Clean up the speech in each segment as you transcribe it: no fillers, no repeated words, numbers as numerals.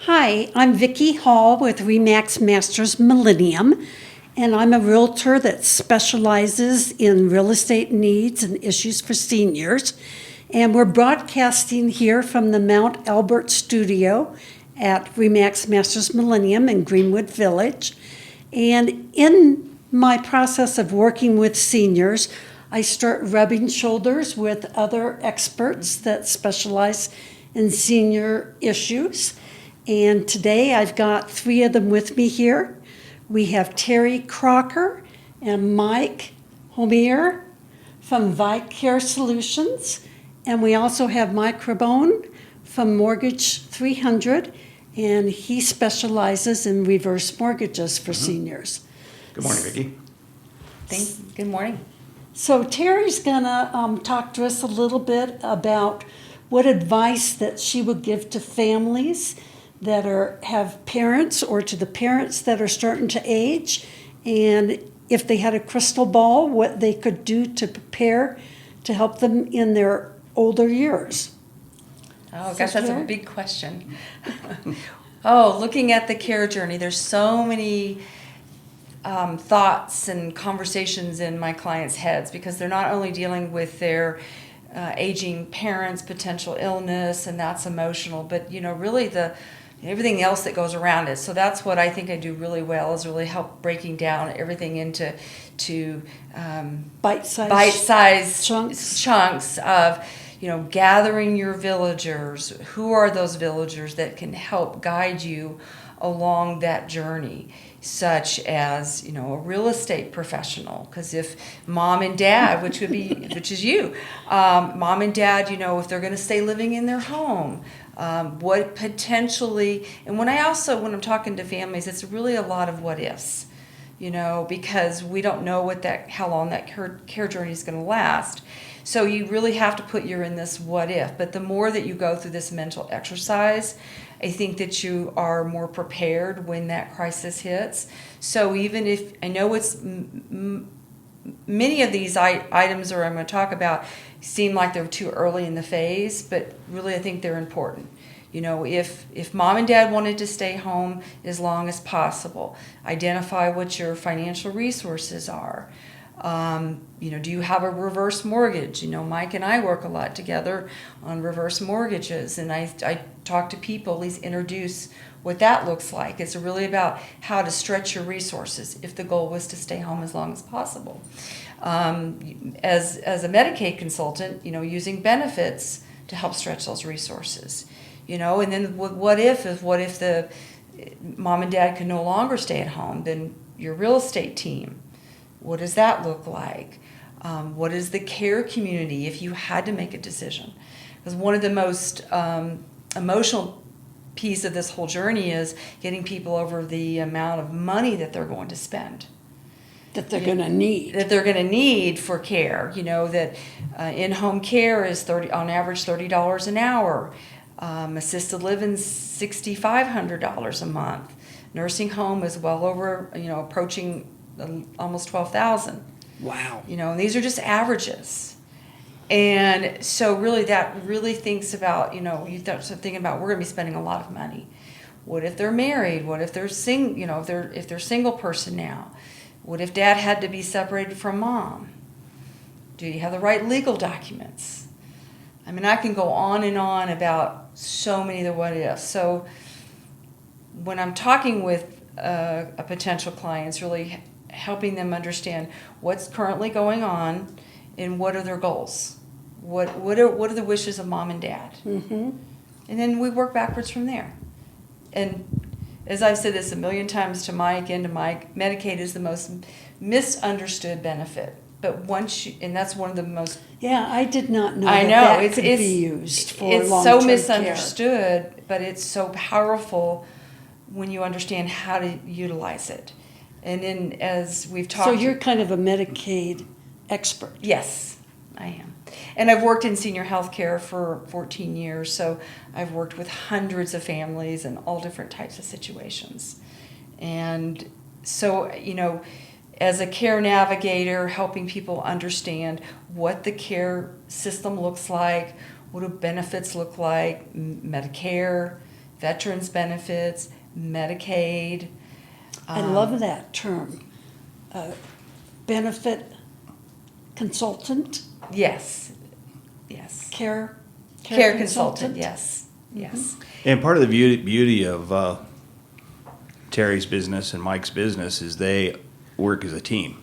Hi, I'm Vicki Hall with Remax Masters Millennium, and I'm a realtor that specializes in real estate needs and issues for seniors. And we're broadcasting here from the Mount Albert studio at Remax Masters Millennium in Greenwood Village. And in my process of working with seniors, I start rubbing shoulders with other experts that specialize in senior issues. And today I've got three of them with me here. We have Teri Crocker and Mike Homier from Vicare Solutions. And we also have Mike Rabon from Mortgage 300, and he specializes in reverse mortgages for seniors. Good morning, Vicki. Good morning. So Terry's gonna talk to us a little bit about what advice that she would give to families that have parents, or to the parents that are starting to age, and if they had a crystal ball, what they could do to prepare to help them in their older years. Oh, gosh, that's a big question. Looking at the care journey, there's so many thoughts and conversations in my clients' heads, because they're not only dealing with their aging parents, potential illness, and that's emotional, but really everything else that goes around it. So that's what I think I do really well, is really help breaking down everything into bite-sized chunks of gathering your villagers. Who are those villagers that can help guide you along that journey, such as a real estate professional? Because if mom and dad, which is you, mom and dad, if they're going to stay living in their home, what potentially, and when I'm talking to families, it's really a lot of what ifs, because we don't know how long that care journey is going to last. So you really have to put in this what if. But the more that you go through this mental exercise, I think that you are more prepared when that crisis hits. So even if I know many of these items that I'm going to talk about seem like they're too early in the phase, but really I think they're important. If mom and dad wanted to stay home as long as possible, identify what your financial resources are. Do you have a reverse mortgage? Mike and I work a lot together on reverse mortgages, and I talk to people, at least introduce what that looks like. It's really about how to stretch your resources if the goal was to stay home as long as possible. As a Medicaid consultant, using benefits to help stretch those resources. And then what if the mom and dad can no longer stay at home? Then your real estate team, what does that look like? What is the care community if you had to make a decision? Because one of the most emotional piece of this whole journey is getting people over the amount of money that they're going to spend. That they're going to need. That they're going to need for care. That in-home care is on average $30 an hour. Assisted living $6,500 a month. Nursing home is well over, approaching almost $12,000. Wow. And these are just averages. And so that really thinks about, you start thinking about, we're going to be spending a lot of money. What if they're married? What if they're if they're single person now? What if dad had to be separated from mom? Do you have the right legal documents? I mean, I can go on and on about so many of the what ifs. So when I'm talking with a potential client, it's really helping them understand what's currently going on and what are their goals. What are the wishes of mom and dad? Mm-hmm. And then we work backwards from there. And as I've said this a million times to Mike, Medicaid is the most misunderstood benefit. But and that's one of the most... Yeah, I did not know that could be used for it's long-term so misunderstood, care. But it's so powerful when you understand how to utilize it. And then as we've talked... So you're kind of a Medicaid expert. Yes, I am. And I've worked in senior health care for 14 years, so I've worked with hundreds of families in all different types of situations. And so, as a care navigator, helping people understand what the care system looks like, what do benefits look like, Medicare, veterans benefits, Medicaid. I love that term. Benefit consultant, Yes, yes. care Care consultant, yes, yes. And part of the beauty of Terry's business and Mike's business is they work as a team.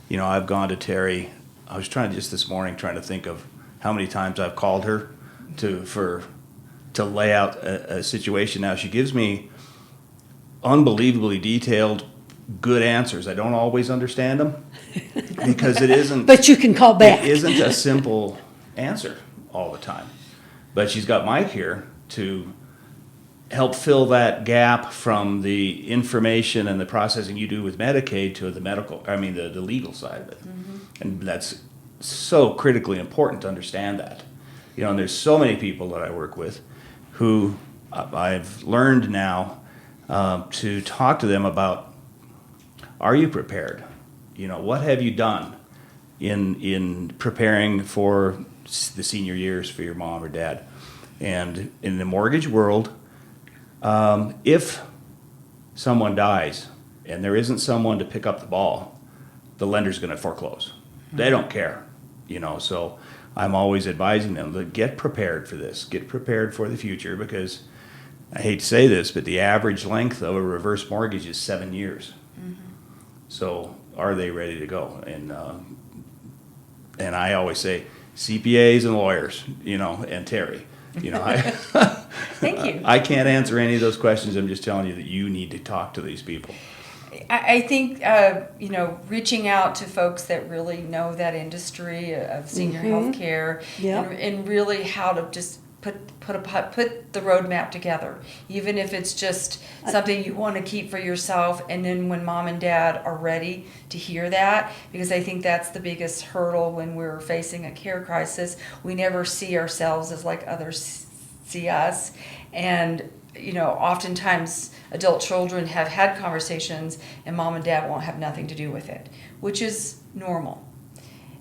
You know, I've gone to Teri. I was trying just this morning trying to think of how many times I've called her to lay out a situation. Now she gives me unbelievably detailed, good answers. I don't always understand them because it isn't. But you can call back. It isn't a simple answer all the time. But she's got Mike here to help fill that gap from the information and the processing you do with Medicaid to the the legal side of it. Mm-hmm. And that's so critically important to understand that. You know, and there's so many people that I work with who I've learned now to talk to them about, are you prepared? You know, what have you done in preparing for the senior years for your mom or dad? And in the mortgage world, if someone dies and there isn't someone to pick up the ball, the lender's going to foreclose. They don't care, you know. So I'm always advising them to get prepared for this, get prepared for the future, because I hate to say this, but the average length of a reverse mortgage is 7 years. Mm-hmm. So are they ready to go? And I always say CPAs and lawyers, you know, and Teri. You know, Thank you. I can't answer any of those questions. I'm just telling you that you need to talk to these people. I think, you know, reaching out to folks that really know that industry of senior health care and really how to just put the roadmap together, even if it's just something you want to keep for yourself, and then when mom and dad are ready to hear that, because I think that's the biggest hurdle when we're facing a care crisis. We never see ourselves as like others see us, and you know, oftentimes adult children have had conversations and mom and dad won't have nothing to do with it, which is normal.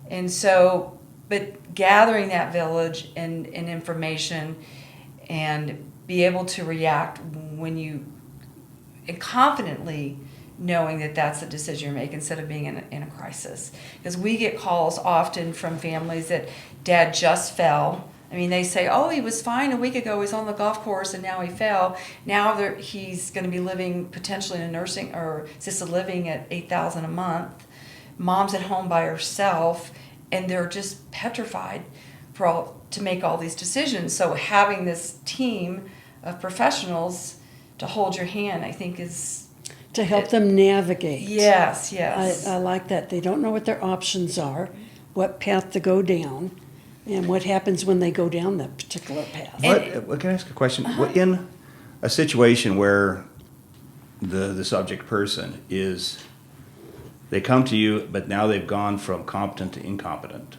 And so, but gathering that village and information and be able to react when you, and confidently knowing that that's the decision you're making instead of being in a crisis. Because we get calls often from families that dad just fell. I mean, they say, oh, he was fine a week ago. He's on the golf course and now he fell. Now he's going to be living potentially in a nursing or assisted living at $8,000 a month. Mom's at home by herself, and they're just petrified to make all these decisions. So having this team of professionals to hold your hand, I think is... To help them navigate. Yes, yes. I like that. They don't know what their options are, what path to go down, and what happens when they go down that particular path. What can I ask a question? What, in a situation where the subject person is, they come to you, but now they've gone from competent to incompetent,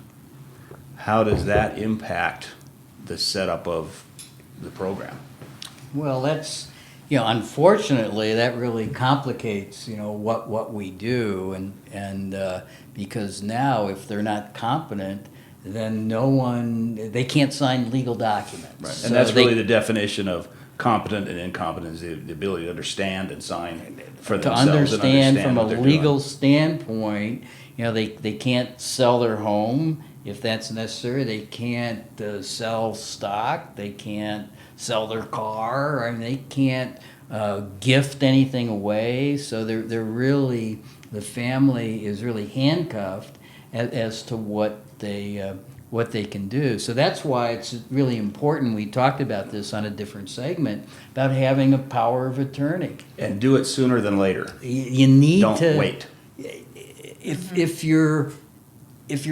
how does that impact the setup of the program? Well, that's, you know, unfortunately, that really complicates, you know, what we do, and because now if they're not competent, then they can't sign legal documents. Right. So And that's really the definition of competent and incompetent, is the ability to understand and sign for to themselves. understand from a what they're legal doing. standpoint, you know, they can't sell their home if that's necessary. They can't sell stock. They can't sell their car. I mean, they can't gift anything away. So they're really, the family is really handcuffed as to what they can do. So that's why it's really important. We talked about this on a different segment about having a power of attorney. And do it sooner than later. You need Don't to wait. If you're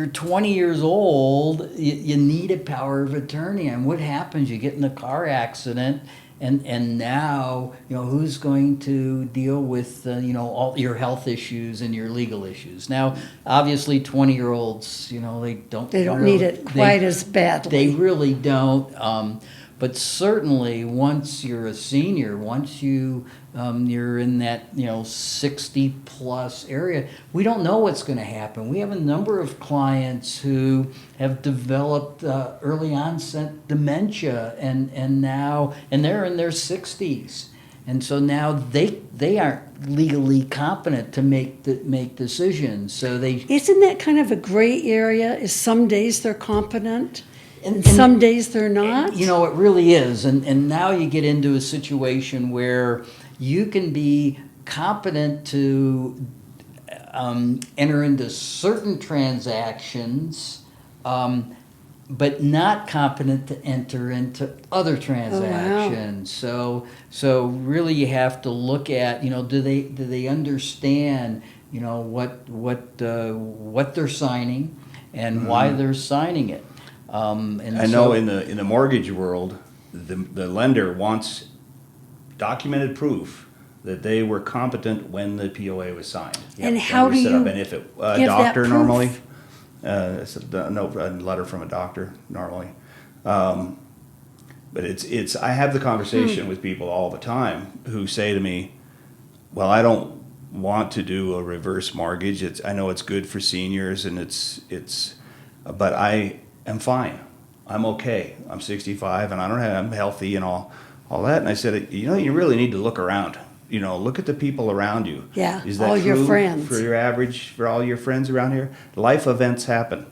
20 years old, you need a power of attorney. And what happens? You get in a car accident, and now, you know, who's going to deal with you know, all your health issues and your legal issues? Now, obviously, 20-year-olds, you know, they don't They don't need it quite as badly. They really don't. But certainly, once you're a senior, once you're in that 60 plus area, we don't know what's going to happen. We have a number of clients who have developed early onset dementia, and they're in their 60s, and so now they aren't legally competent to make decisions. So they Isn't that kind of a gray area? Is some days they're competent and And- some days they're not? It really is. And now you get into a situation where you can be competent to enter into certain transactions, but not competent to enter into other transactions. So really you have to look at, do they understand, what they're signing and why they're signing it. And I know in the mortgage world, the lender wants documented proof that they were competent when the POA was signed. And When how it was do set up. you And if it, give a that doctor proof? normally, it's a letter from a doctor normally. But it's I have the conversation with people all the time who say to me, well, I don't want to do a reverse mortgage. I know it's good for seniors and but I am fine. I'm okay. I'm 65 and I'm healthy and all that. And I said, you really need to look around. Look at the people around you. Yeah, Is that all your true friends. for all your friends around here? Life events happen.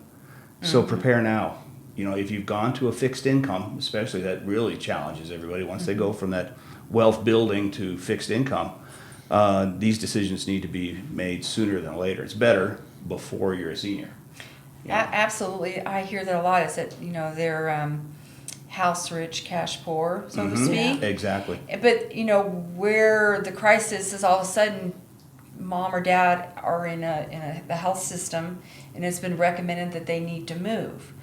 So prepare now. If you've gone to a fixed income, especially, that really challenges everybody once they go from that wealth building to fixed income. These decisions need to be made sooner than later. It's better before you're a senior. Absolutely. I hear that a lot, is that, they're house rich, cash poor, so to speak. Exactly. But, where the crisis is, all of a sudden, mom or dad are in the health system, and it's been recommended that they need to move.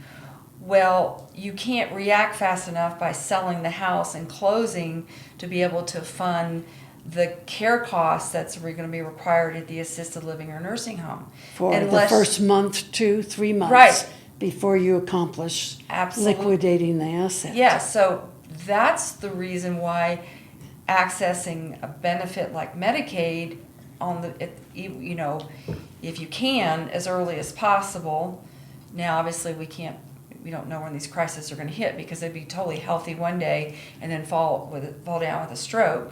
Well, you can't react fast enough by selling the house and closing to be able to fund the care costs that's going to be required at the assisted living or nursing home. For Unless- the first month, 2-3 months. Right. Before you accomplish Absolutely. liquidating the asset. Yeah, so that's the reason why accessing a benefit like Medicaid if you can, as early as possible. Now, obviously, we don't know when these crises are going to hit, because they'd be totally healthy one day and then fall down with a stroke,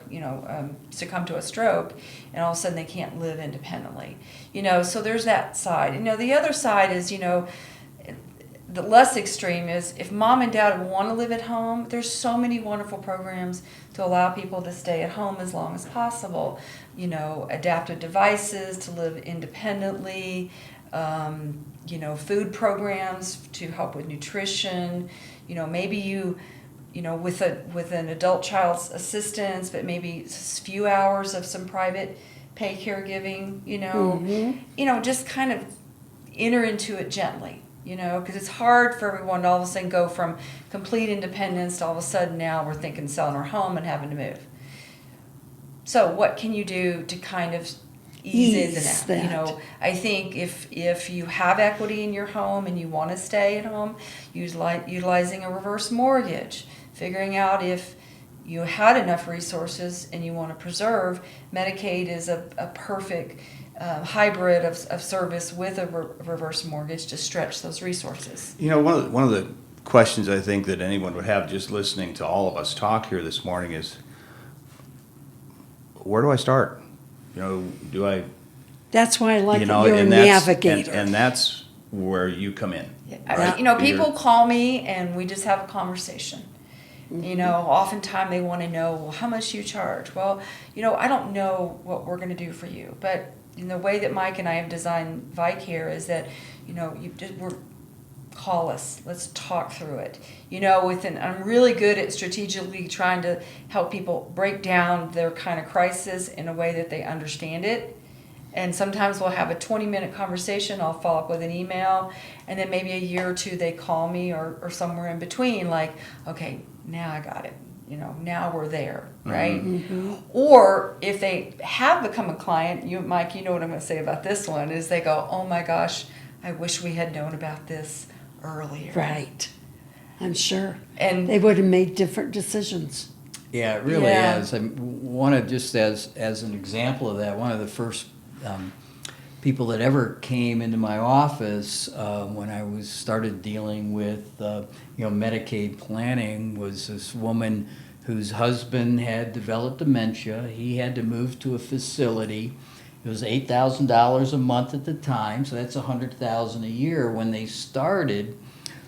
succumb to a stroke, and all of a sudden they can't live independently. So there's that side. The other side is, the less extreme is, if mom and dad want to live at home, there's so many wonderful programs to allow people to stay at home as long as possible. Adaptive devices to live independently, food programs to help with nutrition. Maybe with an adult child's assistance, but maybe a few hours of some private pay caregiving. Just kind of enter into it gently. Because it's hard for everyone to all of a sudden go from complete independence to all of a sudden now we're thinking selling our home and having to move. So what can you do to kind of ease into that? I think if you have equity in your home and you want to stay at home, utilizing a reverse mortgage, figuring out if you had enough resources and you want to preserve, Medicaid is a perfect hybrid of service with a reverse mortgage to stretch those resources. One of the questions I think that anyone would have just listening to all of us talk here this morning is, where do I start? Do I? That's why I like that you're a and navigator. and that's where you come in. Yeah. People call me and we just have a conversation. Oftentimes they want to know, well, how much do you charge? Well, I don't know what we're going to do for you, but in the way that Mike and I have designed Vicare is that, call us. Let's talk through it. I'm really good at strategically trying to help people break down their kind of crisis in a way that they understand it. And sometimes we'll have a 20-minute conversation. I'll follow up with an email, and then maybe a year or two they call me or somewhere in between, like, okay, now I got it. Now we're there, right? Mm-hmm. Or if they have become a client, Mike, you know what I'm going to say about this one, is they go, oh my gosh, I wish we had known about this earlier. Right. I'm sure. And They would have made different decisions. Yeah, it really Yeah. is. I want to just as an example of that, one of the first people that ever came into my office when I was started dealing with Medicaid planning was this woman whose husband had developed dementia. He had to move to a facility. It was $8,000 a month at the time, so that's $100,000 a year. When they started,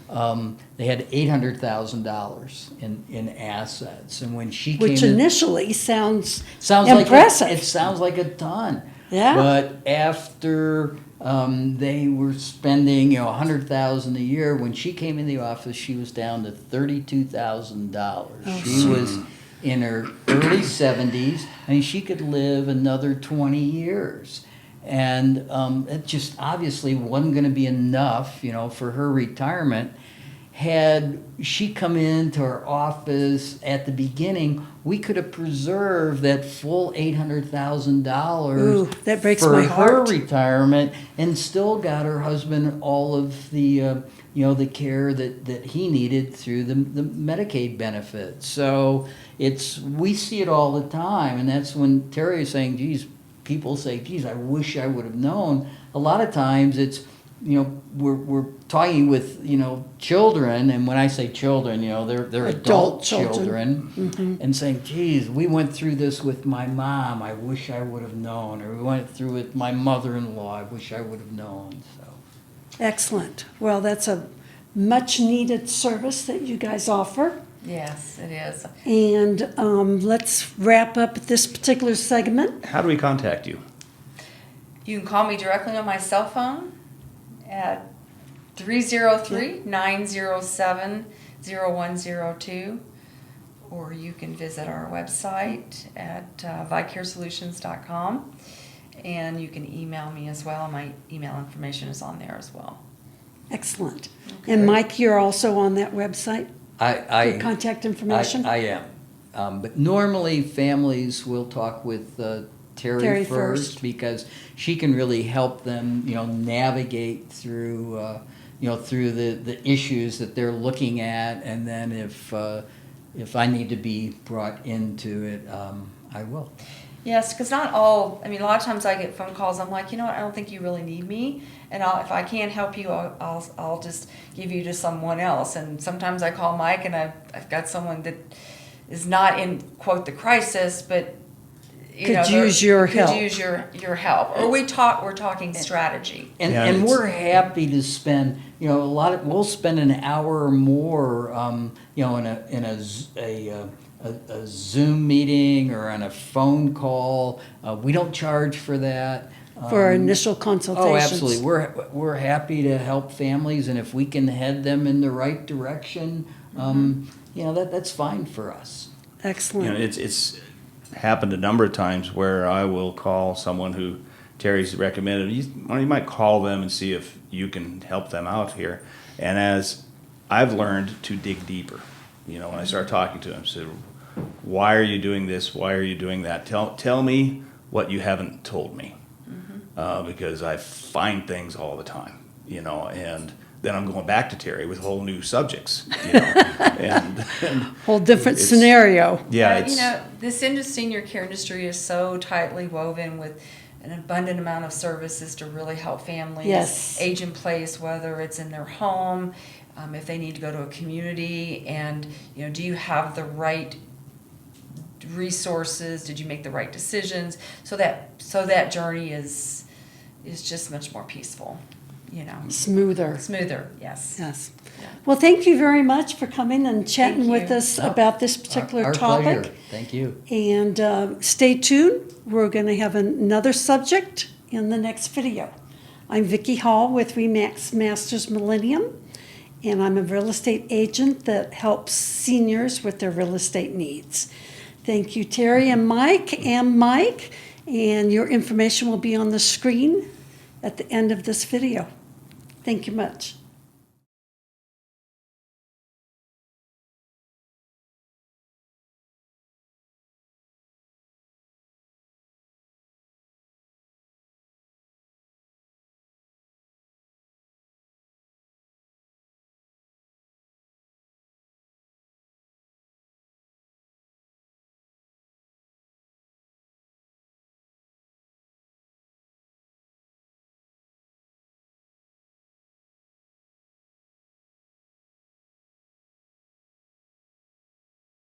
they had $800,000 in assets, and when she Which came in, initially sounds impressive. impressive. It sounds like a ton. Yeah. But after they were spending $100,000 a year, when she came in the office, she was down to $32,000. She was in her early 70s, and she could live another 20 years. And it just obviously wasn't going to be enough, for her retirement. Had she come into our office at the beginning, we could have preserved that full Ooh, $800,000 that breaks for my her heart. retirement, and still got her husband all of the the care that he needed through the Medicaid benefits. So we see it all the time, and that's when Teri is saying, "Geez." People say, "Geez, I wish I would have known." A lot of times it's, we're talking with, children, and when I say children, they're adult children, and saying, "Geez, we went through this with my mom. I wish I would have known," or "We went through it with my mother-in-law. I wish I would have known." So, Excellent. Well, that's a much-needed service that you guys offer. yes, it is. And let's wrap up this particular segment. How do we contact you? You can call me directly on my cell phone at 303-907-0102, or you can visit our website at vicaresolutions.com, and you can email me as well. My email information is on there as well. Excellent. And Mike, you're also on that website? Your contact information? I am. But normally families will talk with Teri first, because she can really help them, navigate through, through the issues that they're looking at, and then if I need to be brought into it, I will. Yes, because not all, a lot of times I get phone calls, I'm like, I don't think you really need me, and if I can't help you, I'll just give you to someone else. And sometimes I call Mike, and I've got someone that is not in, quote, the crisis, but, Could use your help. Could use your help. Or we're talking strategy. And we're happy to spend, we'll spend an hour or more, in a Zoom meeting or on a phone call. We don't charge for that. For our initial consultations? Oh, absolutely. We're happy to help families, and if we can head them in the right direction, that's fine for us. Excellent. It's happened a number of times where I will call someone who Teri's recommended. You might call them and see if you can help them out here. And as I've learned to dig deeper, when I start talking to them, so why are you doing this? Why are you doing that? Tell me what you haven't told me, because I find things all the time, and then I'm going back to Teri with whole new subjects, and Whole different it's- scenario. yeah, This senior care industry is so tightly woven with an abundant amount of services to really help families Yes. age in place, whether it's in their home, if they need to go to a community, and do you have the right resources? Did you make the right decisions? So that journey is just much more peaceful, Smoother. smoother. Yes. Yes. Yeah. Well, thank you very much for coming and chatting Thank with you. us about this particular Our topic. pleasure. Thank you. And stay tuned. We're going to have another subject in the next video. I'm Vicki Hall with RE/MAX Masters Millennium, and I'm a real estate agent that helps seniors with their real estate needs. Thank you, Teri and Mike, and your information will be on the screen at the end of this video. Thank you much.